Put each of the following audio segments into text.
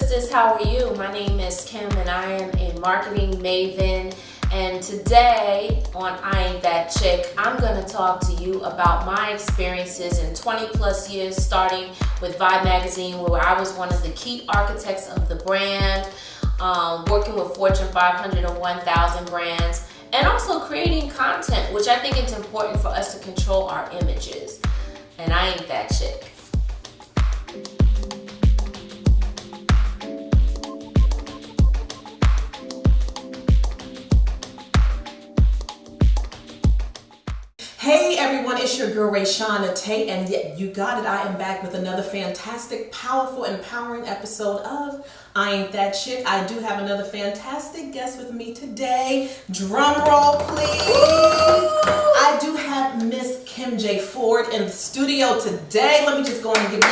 sisters, how are you? My name is Kim and I am a marketing maven, and today on I Ain't That Chick, I'm going to talk to you about my experiences in 20 plus years, starting with Vibe magazine, where I was one of the key architects of the brand, working with Fortune 500 and 1,000 brands, and also creating content, which I think it's important for us to control our images. And I ain't that chick. Hey everyone, it's your girl Rae-Shan, and yet you got it. I am back with another fantastic, powerful, empowering episode of I Ain't That Chick. I do have another fantastic guest with me today. Drum roll, please. I do have Miss Kim J. Ford in the studio today. Let me just go on and give you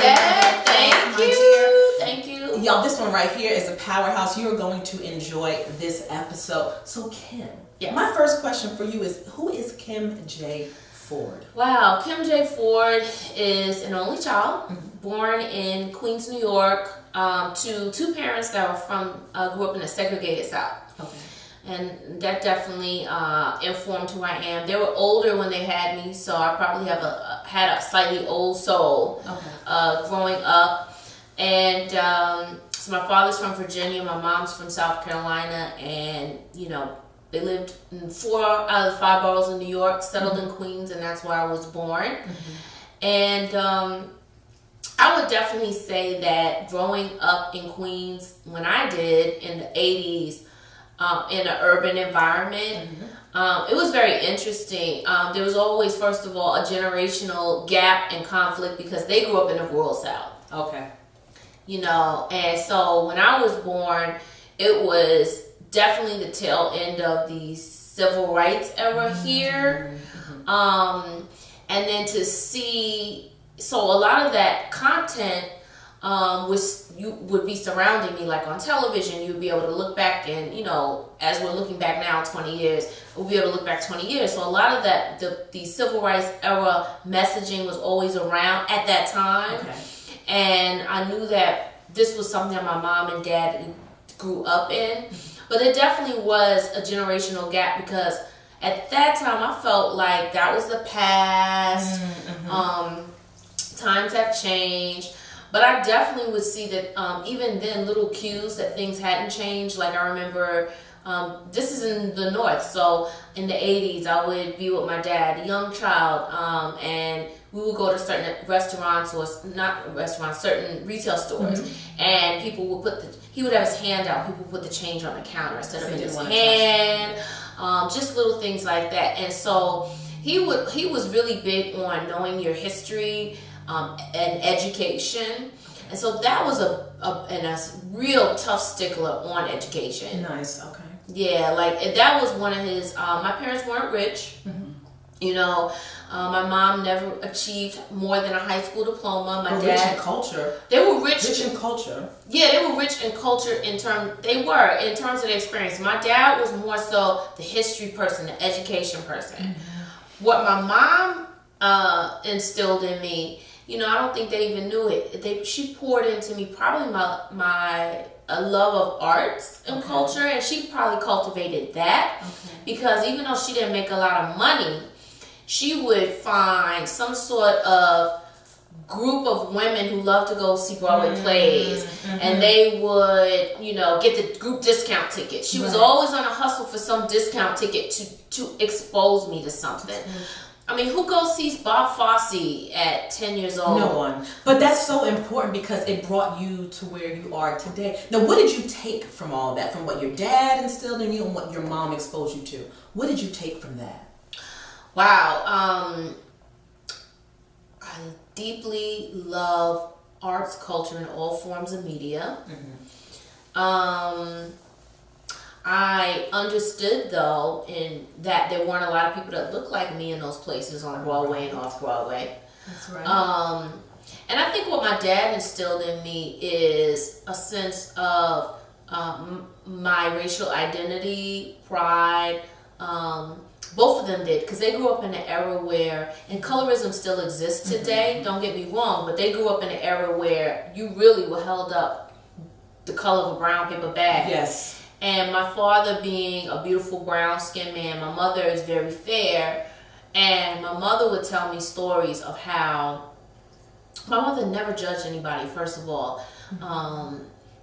Thank you. Y'all, this one right here is a powerhouse. You're going to enjoy this episode. So Kim, yes. My first question for you is, who is Kim J. Ford? Wow, Kim J. Ford is an only child, born in Queens, New York, to two parents that were grew up in the segregated South. Okay. And that definitely informed who I am. They were older when they had me, so I probably had a slightly old soul growing up. And so my father's from Virginia, my mom's from South Carolina, and they lived in 4 out of the 5 boroughs in New York, settled in Queens, and that's where I was born. And I would definitely say that growing up in Queens, when I did in the 80s, in an urban environment, it was very interesting. There was always, first of all, a generational gap and conflict because they grew up in the rural South. Okay. And so when I was born, it was definitely the tail end of the civil rights era here. And then to see, so a lot of that content would be surrounding me, like on television. You would be able to look back and, as we're looking back now 20 years, we'll be able to look back 20 years. So a lot of that, the civil rights era messaging was always around at that time. Okay. And I knew that this was something that my mom and dad grew up in. But it definitely was a generational gap because at that time I felt like that was the past. Times have changed. But I definitely would see that even then, little cues that things hadn't changed. Like I remember, this is in the North, so in the 80s I would be with my dad, a young child, and we would go to certain restaurants, or not restaurants, certain retail stores, and people would he would have his hand out, people would put the change on the counter instead of in his hand, just little things like that. And so he was really big on knowing your history and education. And so that was a real tough stickler on education. Nice, okay. Yeah, like that was one of his, my parents weren't rich, my mom never achieved more than a high school diploma. My dad, rich in culture. They were rich in culture. Yeah, they were rich in culture in terms of the experience. My dad was more so the history person, the education person. What my mom instilled in me, I don't think they even knew it. She poured into me probably a love of arts and culture, and she probably cultivated that because even though she didn't make a lot of money, she would find some sort of group of women who love to go see Broadway plays, and they would, get the group discount ticket. She was always on a hustle for some discount ticket to expose me to something. I mean, who goes sees Bob Fosse at 10 years old? No one. But that's so important because it brought you to where you are today. Now, what did you take from all of that? From what your dad instilled in you and what your mom exposed you to? What did you take from that? Wow. I deeply love arts, culture, and all forms of media. I understood, though, in that there weren't a lot of people that looked like me in those places on Broadway and off Broadway. That's right. And I think what my dad instilled in me is a sense of my racial identity, pride. Both of them did, because they grew up in an era where, and colorism still exists today, don't get me wrong, but they grew up in an era where you really were held up the color of a brown paper bag. Yes. And my father being a beautiful brown skinned man, my mother is very fair. And my mother would tell me stories of how my mother never judged anybody, first of all.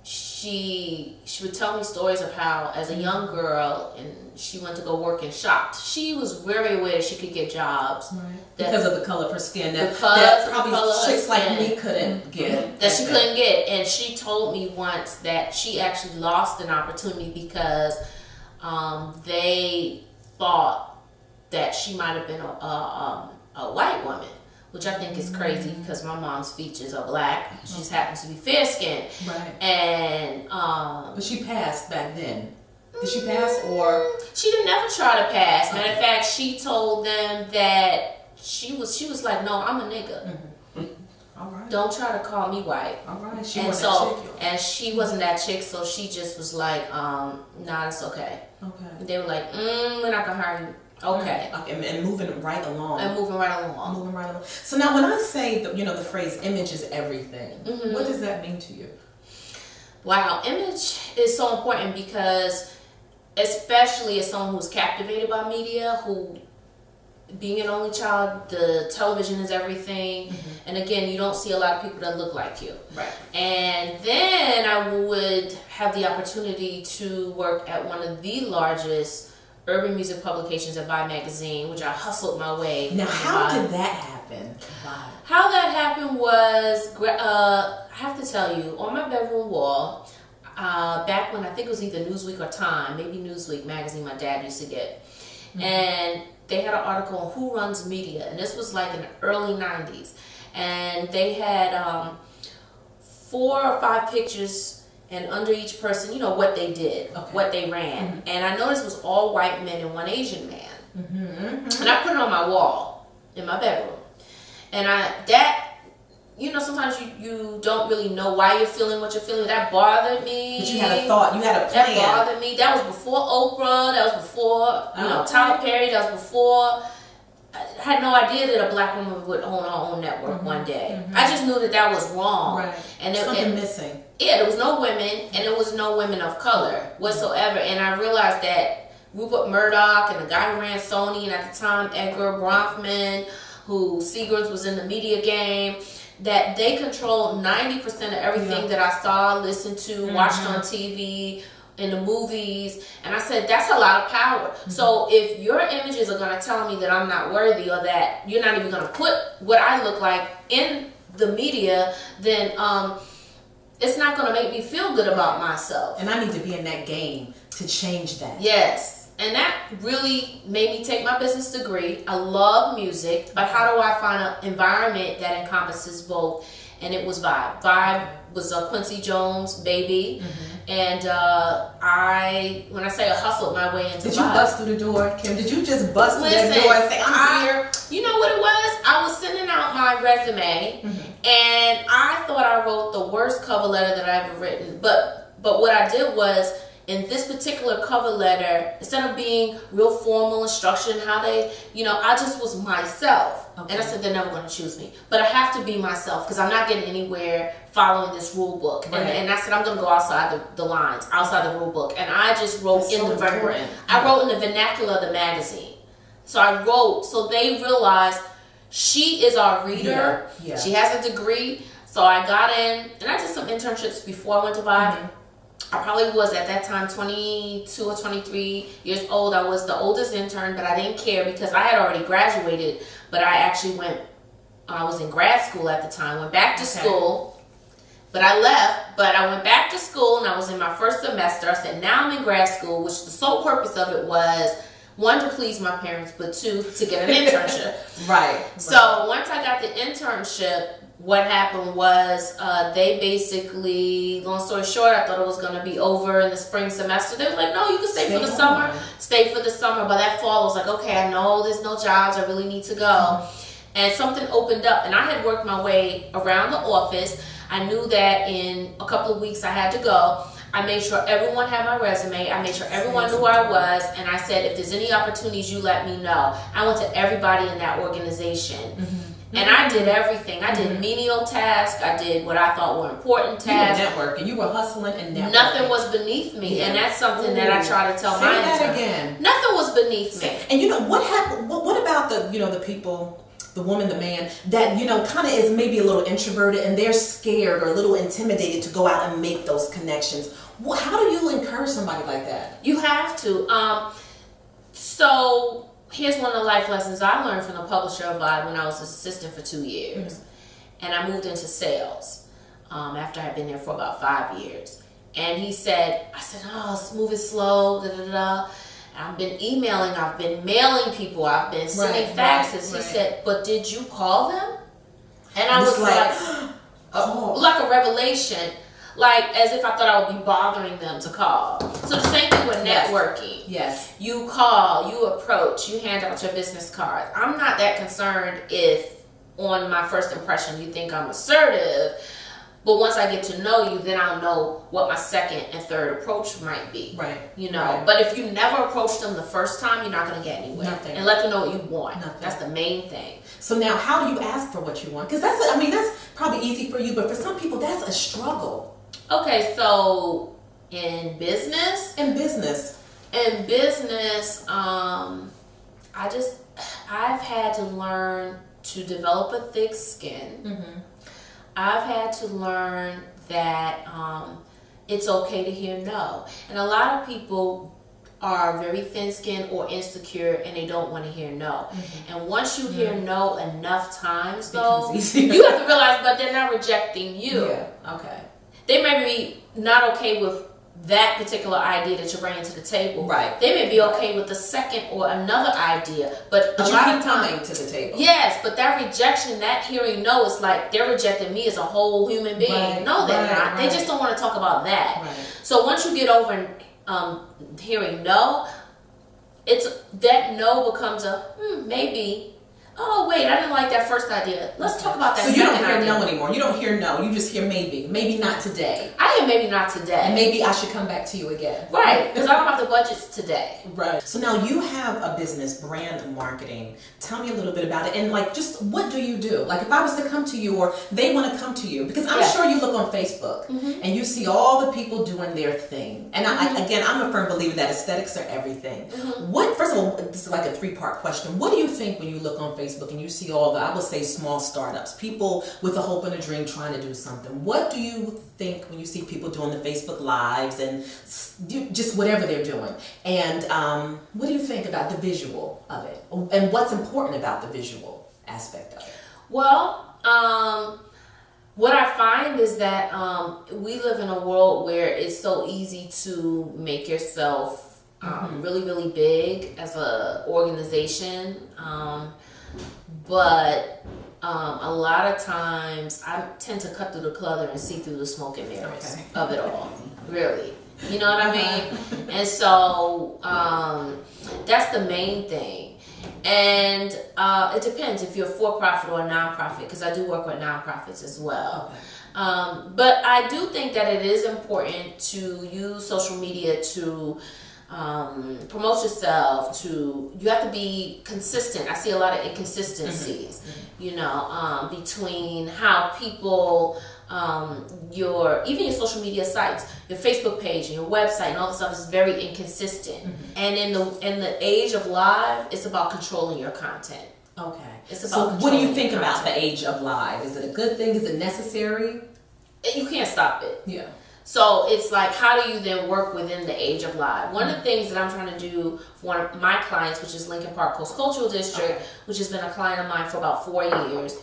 She would tell me stories of how, as a young girl, and she went to go work in shops, she was very aware that she could get jobs. Right. Because of the color of her skin. That probably chicks like me couldn't get. That she couldn't get. And she told me once that she actually lost an opportunity because they thought that she might have been a white woman. Which I think is crazy because my mom's features are black. She just happens to be fair skinned. Right. And but she passed back then. Did she pass or? She didn't never try to pass. Matter of fact, she told them that she was like, no, I'm a nigga. All right. Don't try to call me white. All right. She wasn't that chick, so she just was like, nah, it's okay. Okay. And they were like, we're not gonna hire you. Okay. And moving right along. Moving right along. So now when I say, the phrase image is everything, what does that mean to you? Wow. Image is so important because especially as someone who's captivated by media, who being an only child, the television is everything. And again, you don't see a lot of people that look like you. Right. And then I would have the opportunity to work at one of the largest urban music publications at Vibe magazine, which I hustled my way. Now, how did that happen? How that happened was, I have to tell you, on my bedroom wall, back when I think it was either Newsweek or Time, maybe Newsweek magazine my dad used to get, and they had an article on who runs media, and this was like in the early 90s, and they had 4 or 5 pictures, and under each person, what they did, what they ran. And I noticed it was all white men and 1 Asian man. And I put it on my wall in my bedroom. And sometimes you don't really know why you're feeling what you're feeling. That bothered me. But you had a thought, you had a plan. That bothered me. That was before Oprah, that was before, Tyler Perry, that was before. I had no idea that a black woman would own her own network one day. I just knew that was wrong. Right. And something missing. Yeah, there was no women, and there was no women of color whatsoever. And I realized that Rupert Murdoch and the guy who ran Sony, and at the time Edgar Bronfman, who Seagrams was in the media game, that they controlled 90% of everything that I saw, listened to, watched on TV, in the movies. And I said, that's a lot of power. So if your images are going to tell me that I'm not worthy, or that you're not even going to put what I look like in the media, then it's not going to make me feel good about myself. And I need to be in that game to change that. Yes. And that really made me take my business degree. I love music, but how do I find an environment that encompasses both? And it was Vibe. Vibe was a Quincy Jones baby. And when I say I hustled my way into Vibe. Did you bust through the door, Kim? Did you just bust through that door and say, I'm here? You know what it was? I was sending out my resume, and I thought I wrote the worst cover letter that I've ever written. But what I did was, in this particular cover letter, instead of being real formal instruction, how they, I just was myself. And I said, they're never going to choose me. But I have to be myself because I'm not getting anywhere following this rule book. And I said, I'm going to go outside the lines, outside the rule book. And I just wrote I wrote in the vernacular of the magazine. So I wrote, so they realized she is our reader. Yeah. She has a degree. So I got in, and I did some internships before I went to Vibe. I probably was at that time 22 or 23 years old. I was the oldest intern, but I didn't care because I had already graduated. But I actually I was in grad school at the time, went back to school, but I left. But I went back to school, and I was in my first semester. I said, now I'm in grad school, which the sole purpose of it was, 1, to please my parents, but 2, to get an internship. Right. So once I got the internship, what happened was they basically, long story short, I thought it was going to be over in the spring semester. They were like, no, you can stay for the summer. Stay for the summer. By that fall, I was like, okay, I know there's no jobs. I really need to go. And something opened up, and I had worked my way around the office. I knew that in a couple of weeks I had to go. I made sure everyone had my resume. I made sure everyone knew who I was. And I said, if there's any opportunities, you let me know. I went to everybody in that organization. And I did everything. I did menial tasks. I did what I thought were important tasks. You were networking. You were hustling and networking. Nothing was beneath me. And that's something that I try to tell my interns. Again. Nothing was beneath me. And you know, what happened? What about the, you know, the people, the woman, the man, that, you know, kind of is maybe a little introverted and they're scared or a little intimidated to go out and make those connections? How do you encourage somebody like that? You have to. So here's one of the life lessons I learned from the publisher of Vibe when I was an assistant for 2 years. And I moved into sales after I had been there for about 5 years. And I said, oh, it's moving slow, I've been emailing, I've been mailing people, I've been sending faxes. He said, but did you call them? And I was like a revelation. Like, as if I thought I would be bothering them to call. So the same thing with networking. Yes. You call, you approach, you hand out your business card. I'm not that concerned if on my first impression you think I'm assertive, but once I get to know you, then I'll know what my second and third approach might be. Right. You know, but if you never approach them the first time, you're not going to get anywhere. Nothing. And let them know what you want. Nothing. That's the main thing. So now, how do you ask for what you want? Because that's probably easy for you, but for some people, that's a struggle. Okay, so in business, I've had to learn to develop a thick skin. I've had to learn that it's okay to hear no. And a lot of people are very thin-skinned or insecure and they don't want to hear no. And once you hear no enough times, though, you have to realize, but they're not rejecting you. Yeah, okay. They may be not okay with that particular idea that you're bringing to the table. Right. They may be okay with the second or another idea, but a lot of times to the table. Yes, but that rejection, that hearing no, is like they're rejecting me as a whole human being. Right. No, they're not. They just don't want to talk about that. So once you get over hearing no, it's that no becomes a maybe. Oh wait, I didn't like that first idea. Let's talk about that. So you don't hear no anymore. You don't hear no. You just hear maybe. Maybe not today. I hear maybe not today. And maybe I should come back to you again. Right, because I don't have the budgets today. Right. So now you have a business, BRND Marketing. Tell me a little bit about it, and like, just what do you do? Like, if I was to come to you, or they want to come to you, because I'm sure you look on Facebook and you see all the people doing their thing. And I'm a firm believer that aesthetics are everything. What? First of all, this is like a 3-part question. What do you think when you look on Facebook and you see all the, I would say, small startups, people with a hope and a dream trying to do something? What do you think when you see people doing the Facebook Lives and just whatever they're doing? And what do you think about the visual of it? And what's important about the visual aspect of it? Well, what I find is that we live in a world where it's so easy to make yourself really, really big as an organization. But a lot of times I tend to cut through the clutter and see through the smoke and mirrors of it all. Really. You know what I mean? And so that's the main thing. And it depends if you're a for-profit or a non-profit, because I do work with non-profits as well. But I do think that it is important to use social media to promote yourself. You have to be consistent. I see a lot of inconsistencies, you know, between how people, even your social media sites, your Facebook page and your website and all this stuff is very inconsistent. And in the age of live, it's about controlling your content. Okay. It's about what do you think about the age of live? Is it a good thing? Is it necessary? You can't stop it. Yeah. So it's like, how do you then work within the age of live? One of the things that I'm trying to do for one of my clients, which is Lincoln Park Coast Cultural District, which has been a client of mine for about 4 years.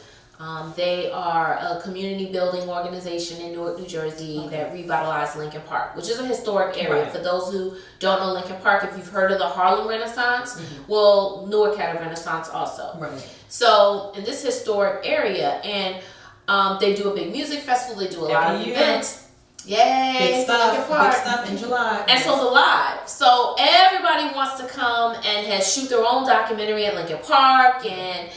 They are a community building organization in Newark, New Jersey that revitalized Lincoln Park, which is a historic area. For those who don't know Lincoln Park, if you've heard of the Harlem Renaissance, well, Newark had a Renaissance also. So in this historic area, and they do a big music festival, they do a lot of events. Yay! Big stuff in July. And so the live. So everybody wants to come and shoot their own documentary at Lincoln Park and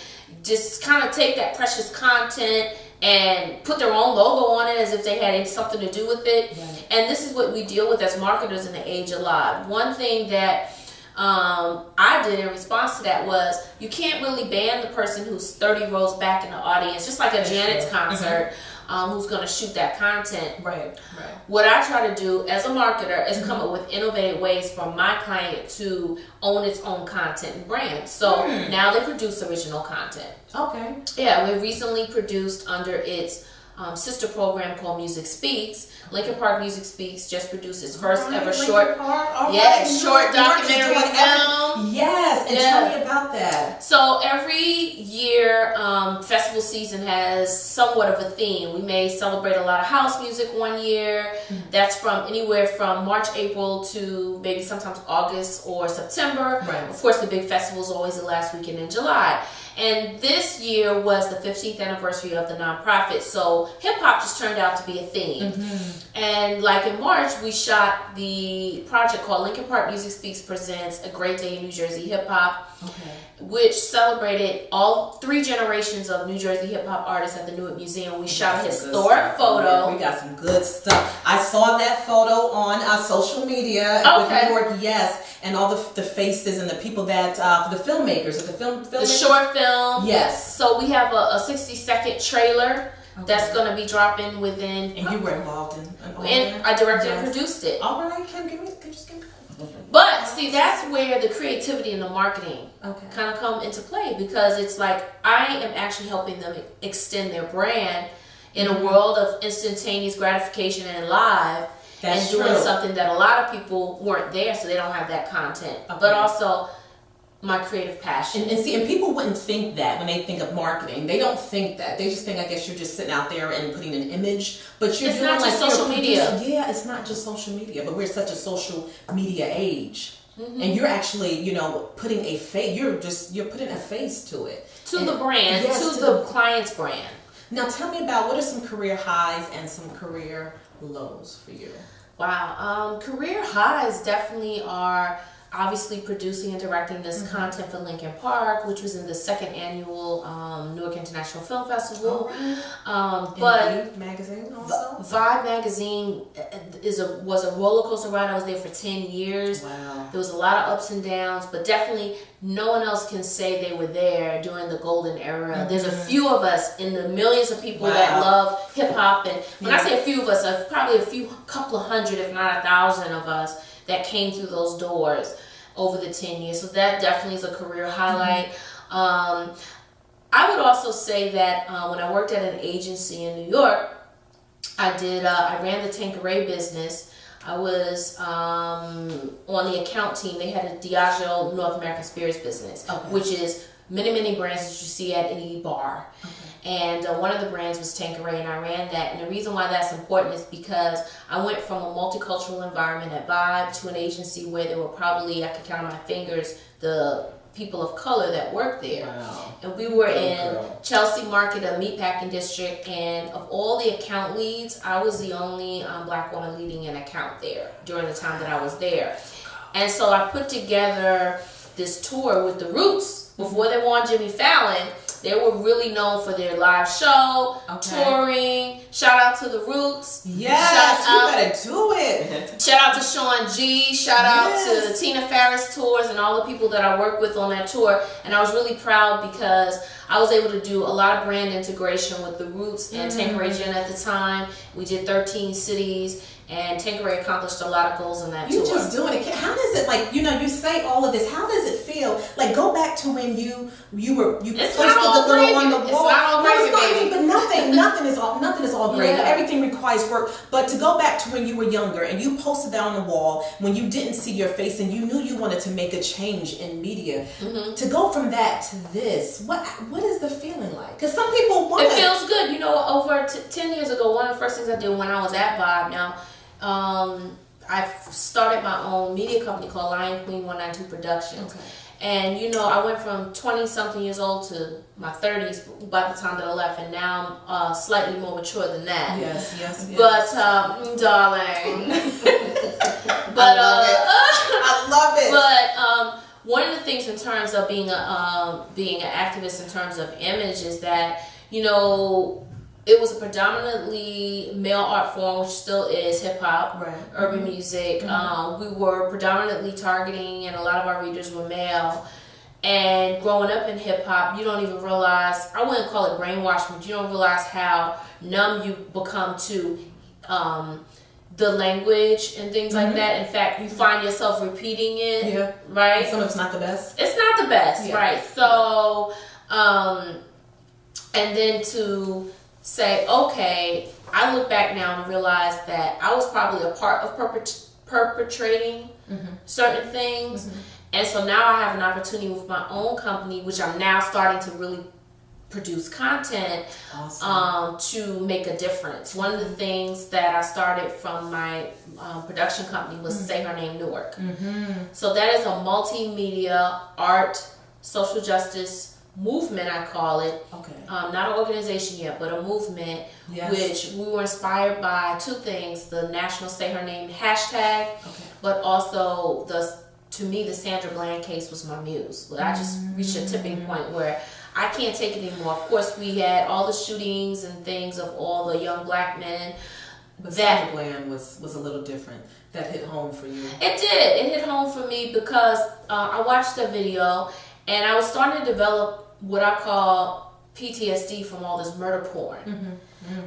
just kind of take that precious content and put their own logo on it as if they had something to do with it. And this is what we deal with as marketers in the age of live. One thing that I did in response to that was you can't really ban the person who's 30 rows back in the audience, just like a Janet's concert, who's going to shoot that content. Right. What I try to do as a marketer is come up with innovative ways for my client to own its own content and brand. So now they produce original content. Okay. Yeah, we recently produced under its sister program called Music Speaks. Lincoln Park Music Speaks just produced its first ever short documentary film. Yes, and tell me about that. So every year, festival season has somewhat of a theme. We may celebrate a lot of house music one year. That's from anywhere from March, April to maybe sometimes August or September. Right. Of course, the big festival is always the last weekend in July. And this year was the 15th anniversary of the nonprofit, so hip hop just turned out to be a theme. And like in March, we shot the project called Lincoln Park Music Speaks Presents A Great Day in New Jersey Hip Hop, which celebrated all 3 generations of New Jersey hip hop artists at the Newark Museum. We shot a historic photo. We got some good stuff. I saw that photo on social media with New York, yes, and all the faces and the people that the filmmakers, the short film. Yes. So we have a 60-second trailer that's going to be dropping within. And you were involved in and I directed and produced it. All right, Kim, just give me. But see, that's where the creativity and the marketing kind of come into play, because it's like I am actually helping them extend their brand in a world of instantaneous gratification and live. That's doing true. something that a lot of people weren't there, so they don't have that content. But also my creative passion. And people wouldn't think that when they think of marketing. They don't think that. They just think, I guess, you're just sitting out there and putting an image. But you're doing not just social media. Yeah, it's not just social media. But we're such a social media age. And you're actually, putting a face. You're putting a face to it. To the brand, to the client's brand. Now tell me about what are some career highs and some career lows for you? Wow. Career highs definitely are obviously producing and directing this content for Lincoln Park, which was in the 2nd annual Newark International Film Festival. But magazine also? Vibe magazine was a roller coaster ride. I was there for 10 years. Wow. There was a lot of ups and downs, but definitely no one else can say they were there during the golden era. There's a few of us in the millions of people that love hip hop, and when I say a few of us, probably couple of hundred, if not 1,000 of us that came through those doors over the 10 years. So that definitely is a career highlight. I would also say that when I worked at an agency in New York, I ran the Tanqueray business. I was on the account team. They had a Diageo North American Spirits business, which is many brands that you see at any bar. And one of the brands was Tanqueray, and I ran that. And the reason why that's important is because I went from a multicultural environment at Vibe to an agency where there were probably, I could count on my fingers, the people of color that worked there. Wow. And we were in Chelsea Market, a meatpacking district, and of all the account leads, I was the only black woman leading an account there during the time that I was there. And so I put together this tour with the Roots before they were on Jimmy Fallon. They were really known for their live show, touring. Shout out to the Roots. Yes, you better do it. Shout out to Sean G. Shout out to Tina Farris Tours and all the people that I worked with on that tour. And I was really proud because I was able to do a lot of brand integration with the Roots and Tanqueray Gin at the time. We did 13 cities. And Tanqueray accomplished a lot of goals in that tour. You're just doing it. How does it, you say all of this, how does it feel? Like, go back to when you posted the little on the wall. It's not all gravy, baby. But nothing is all gravy. Yeah. Everything requires work. But to go back to when you were younger and you posted that on the wall, when you didn't see your face and you knew you wanted to make a change in media, to go from that to this, what is the feeling like? Because some people want it. It feels good. Over 10 years ago, one of the first things I did when I was at Vibe now, I started my own media company called Lion Queen 192 Productions. And I went from 20-something years old to my 30s by the time that I left, and now I'm slightly more mature than that. Yes. But, darling. I love it. But one of the things in terms of being an activist in terms of image is that, it was a predominantly male art form, which still is hip hop, right. urban music. We were predominantly targeting, and a lot of our readers were male. And growing up in hip hop, you don't even realize, I wouldn't call it brainwashing, but you don't realize how numb you become to the language and things like that. In fact, you find yourself repeating it, right? Some of it's not the best. It's not the best, right? So, and then to say, okay, I look back now and realize that I was probably a part of perpetrating certain things. And so now I have an opportunity with my own company, which I'm now starting to really produce content to make a difference. One of the things that I started from my production company was Say Her Name Newark. So that is a multimedia art, social justice movement, I call it. Not an organization yet, but a movement, which we were inspired by two things: the National Say Her Name hashtag, but also to me, the Sandra Bland case was my muse. But I just reached a tipping point where I can't take it anymore. Of course, we had all the shootings and things of all the young black men. But Sandra Bland was a little different. That hit home for you. It did. It hit home for me because I watched the video and I was starting to develop what I call PTSD from all this murder porn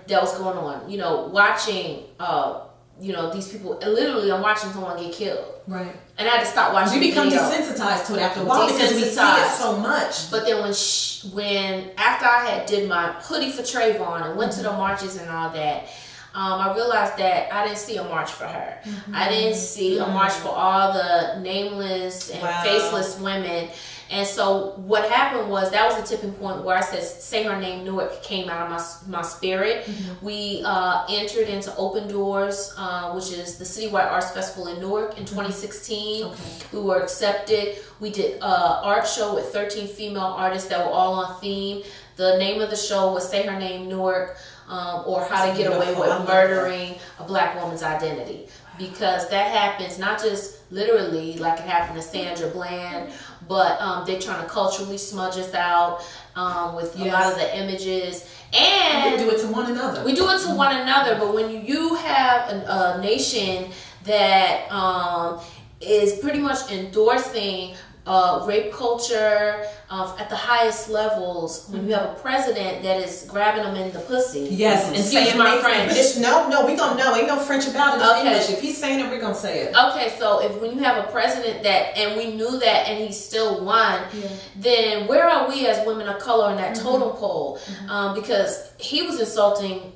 that was going on. You know, watching, these people, and literally I'm watching someone get killed. Right. And I had to stop watching You become the video. desensitized to it after a while because we see it so much. But then when after I had did my hoodie for Trayvon and went to the marches and all that, I realized that I didn't see a march for her. I didn't see a march for all the nameless and faceless women. And so what happened was, that was the tipping point where I said, Say Her Name Newark came out of my spirit. We entered into Open Doors, which is the Citywide Arts Festival in Newark in 2016. We were accepted. We did an art show with 13 female artists that were all on theme. The name of the show was Say Her Name Newark, or How to Get Away with Murdering a Black Woman's Identity. Because that happens not just literally like it happened to Sandra Bland, but they're trying to culturally smudge us out with a lot of the images. And we do it to one another. We do it to one another, but when you have a nation that is pretty much endorsing rape culture at the highest levels, when you have a president that is grabbing them in the pussy. And saying my French. Ain't no French about it. It's English. If he's saying it, we're gonna say it. Okay, so when you have a president that, and we knew that, and he still won, then where are we as women of color in that totem pole? Because he was insulting,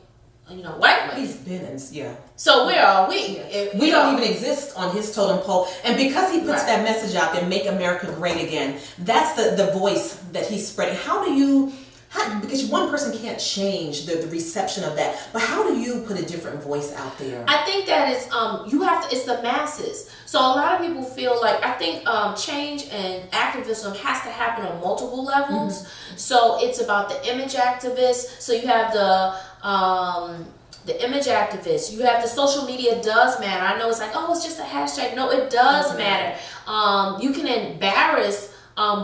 white women. He's been So where are we? We don't even exist on his totem pole. And because he puts that message out there, Make America Great Again, that's the voice that he's spreading. Because one person can't change the reception of that, but how do you put a different voice out there? I think that it's it's the masses. So a lot of people feel like, I think change and activism has to happen on multiple levels. So it's about the image activists. So you have the image activists. You have the social media does matter. I know it's like, oh, it's just a hashtag. No, it does matter. You can embarrass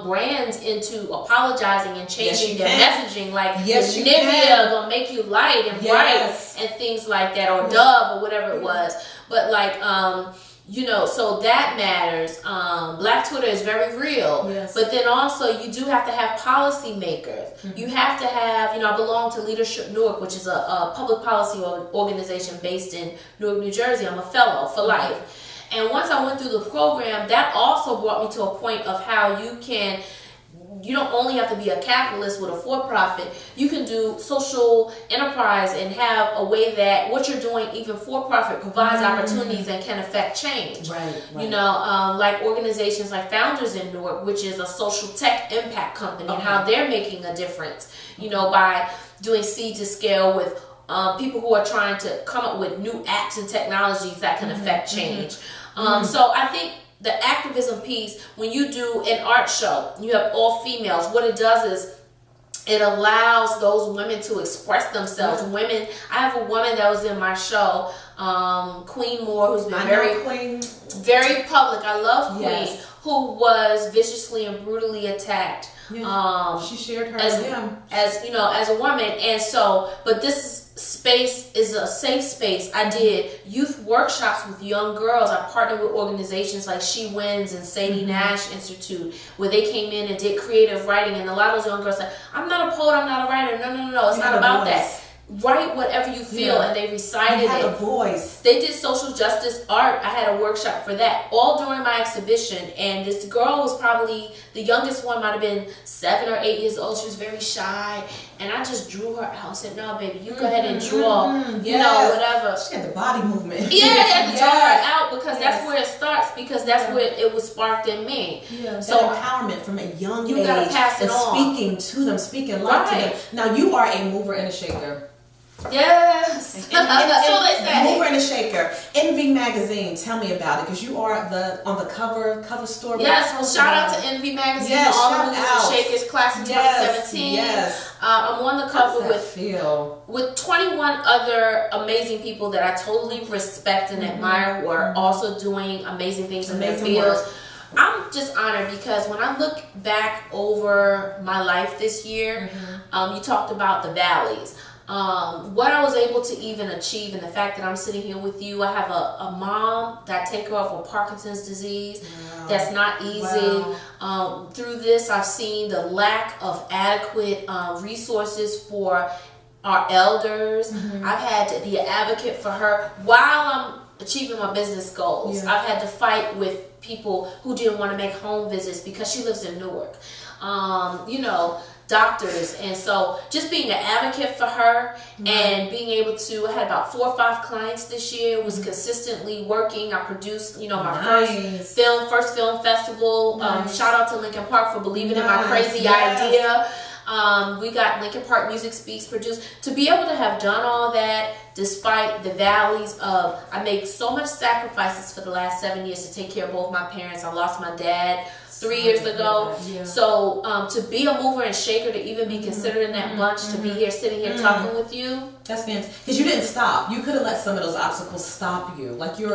brands into apologizing and changing their messaging, like Nivea gonna make you light and bright and things like that, or Dove or whatever it was. But like so that matters. Black Twitter is very real, but then also you do have to have policy makers. You have to have, I belong to Leadership Newark, which is a public policy organization based in Newark, New Jersey. I'm a fellow for life. And once I went through the program, that also brought me to a point of how you don't only have to be a capitalist with a for-profit. You can do social enterprise and have a way that what you're doing, even for-profit, provides opportunities and can affect change. Like organizations like Founders in Newark, which is a social tech impact company, and how they're making a difference, by doing seed to scale with people who are trying to come up with new apps and technologies that can affect change. So I think the activism piece, when you do an art show, you have all females, what it does is it allows those women to express themselves. Women, I have a woman that was in my show, Queen Moore, who's been very public. I love Queen, who was viciously and brutally attacked Yeah. She shared her as you know, as a woman. And so, but this space is a safe space. I did youth workshops with young girls. I partnered with organizations like She Wins and Sadie Nash Institute, where they came in and did creative writing. And a lot of those young girls said, I'm not a poet, I'm not a writer. No. It's not about that. Write whatever you feel, and they recited it. A voice. They did social justice art. I had a workshop for that all during my exhibition. And this girl was probably the youngest one, might have been 7 or 8 years old. She was very shy, and I just drew her out. I said, "No, baby, you go ahead and draw. You know, whatever." She had the body movement. Yeah, I had to draw her out because that's where it starts. Because that's where it was sparked in me. Yeah. So empowerment from a young age. You gotta pass it on. Speaking to them, speaking life to them. Now you are a mover and a shaker. Yes. So they say. Mover and a shaker. Envy magazine. Tell me about it, because you are on the cover story. Yes. Well, shout out to Envy magazine. Yes, all the movers and shakers, class of 2017. Yes. I'm on the cover with 21 other amazing people that I totally respect and admire, who are also doing amazing things in their fields. I'm just honored because when I look back over my life this year, you talked about the valleys. What I was able to even achieve, and the fact that I'm sitting here with you. I have a mom that I take care of with Parkinson's disease. Wow. That's not easy. Wow. Through this, I've seen the lack of adequate resources for our elders. I've had to be an advocate for her while I'm achieving my business goals. I've had to fight with people who didn't want to make home visits because she lives in Newark. Doctors. And so just being an advocate for her and being able to, I had about 4 or 5 clients this year, was consistently working. I produced, my first film festival. Shout out to Lincoln Park for believing in my crazy idea. We got Lincoln Park Music Speaks produced. To be able to have done all that, despite the valleys of, I made so much sacrifices for the last 7 years to take care of both my parents. I lost my dad 3 years ago. So to be a mover and shaker, to even be considered in that bunch, to be here, sitting here talking with you. That's fantastic. Because you didn't stop. You could have let some of those obstacles stop you. Like you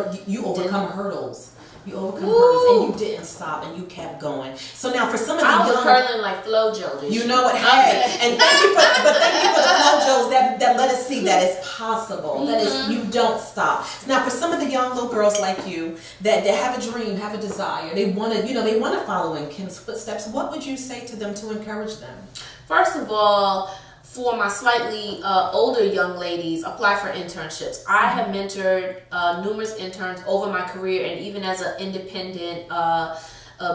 overcome hurdles. You overcome hurdles, and you didn't stop, and you kept going. So now, for some of the I was curling like FloJo. You know what? Hey, and thank you for the FloJos that let us see that it's possible. That is, you don't stop. Now, for some of the young little girls like you that have a dream, have a desire, they want to follow in Kim's footsteps. What would you say to them to encourage them? First of all, for my slightly older young ladies, apply for internships. I have mentored numerous interns over my career, and even as an independent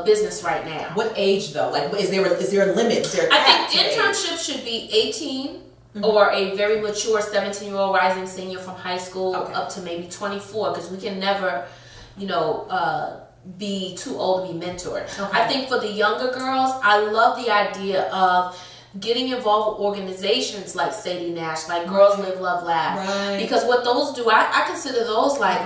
business right now. What age though? Like, is there a limit? Is there a cap? I think internships should be 18 or a very mature 17-year-old rising senior from high school up to maybe 24, because we can never, be too old to be mentored. I think for the younger girls, I love the idea of getting involved with organizations like Sadie Nash, like Girls Live, Love, Laugh. Right. Because what those do, I consider those like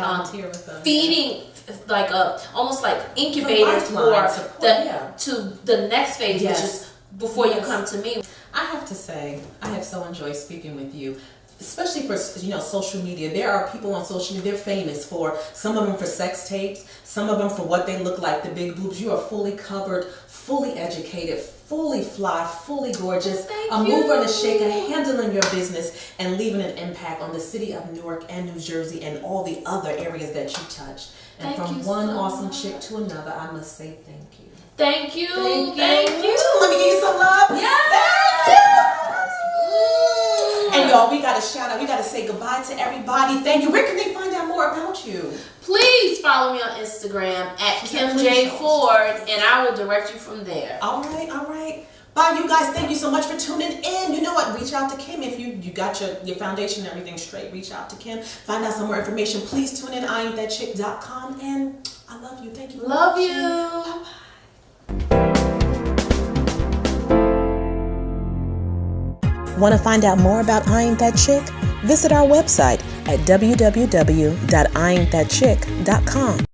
feeding, like almost like incubators for the next phase, which is before you come to me. I have to say, I have so enjoyed speaking with you. Especially for social media. There are people on social media, they're famous for, some of them for sex tapes, some of them for what they look like, the big boobs. You are fully covered, fully educated, fully fly, fully gorgeous, a mover and a shaker, handling your business and leaving an impact on the city of Newark and New Jersey and all the other areas that you touch. And from one awesome chick to another, I must say thank you. Thank you. Thank you. Let me give you some love. Yes. Thank you. And y'all, we got to shout out. We got to say goodbye to everybody. Thank you. Where can they find out more about you? Please follow me on Instagram at Kim J. Ford, and I will direct you from there. All right. Bye, you guys. Thank you so much for tuning in. You know what? Reach out to Kim if you got your foundation and everything straight. Reach out to Kim. Find out some more information. Please tune in, IAinThatChick.com. And I love you. Thank you. Love you. Bye-bye. Want to find out more about I Ain't That Chick? Visit our website at www.IAinThatChick.com.